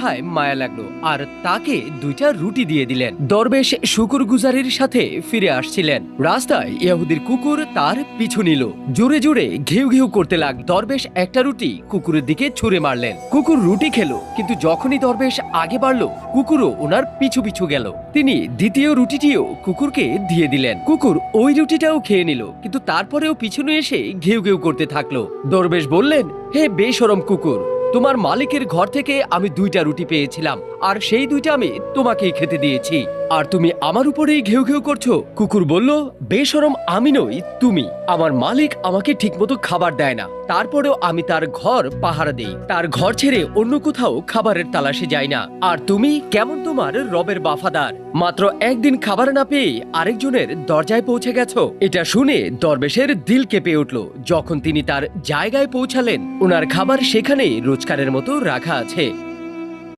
কথায় মায়া লাগলো আর তাকে 2টা রুটি দিয়ে দিলেন। দরবেশ শুকরগুজারির সাথে ফিরে আসছিলেন। রাস্তায় ইহুদির কুকুর তার পিছু নিল, জোরে জোরে ঘেউ ঘেউ করতে লাগ। দরবেশ একটা রুটি কুকুরের দিকে ছুঁড়ে মারলেন। কুকুর রুটি খেলো, কিন্তু যখনই দরবেশ আগে বাড়লো কুকুরও ওনার পিছু পিছু গেল। তিনি দ্বিতীয় রুটিটিও কুকুরকে দিয়ে দিলেন। কুকুর ওই রুটিটাও খেয়ে নিল, কিন্তু তারপরেও পিছনে এসে ঘেউ ঘেউ করতে থাকলো। দরবেশ বললেন, হে বেশরম কুকুর, তোমার মালিকের ঘর থেকে আমি 2টা রুটি পেয়েছিলাম, আর সেই 2টা আমি তোমাকেই খেতে দিয়েছি, আর তুমি আমার উপরেই ঘেউ ঘেউ করছো। কুকুর বলল, বেশরম আমি নই, তুমি। আমার মালিক আমাকে ঠিকমতো খাবার দেয় না, তারপরেও আমি তার ঘর পাহারা দেই। তার ঘর ছেড়ে অন্য কোথাও খাবারের তালাশে যাই না। আর তুমি কেমন তোমার রবের বাফাদার, মাত্র একদিন খাবার না পেয়ে আরেকজনের দরজায় পৌঁছে গেছো। এটা শুনে দরবেশের দিল কেঁপে উঠল। যখন তিনি তার জায়গায় পৌঁছালেন, ওনার খাবার সেখানে রোজকারের মতো রাখা আছে।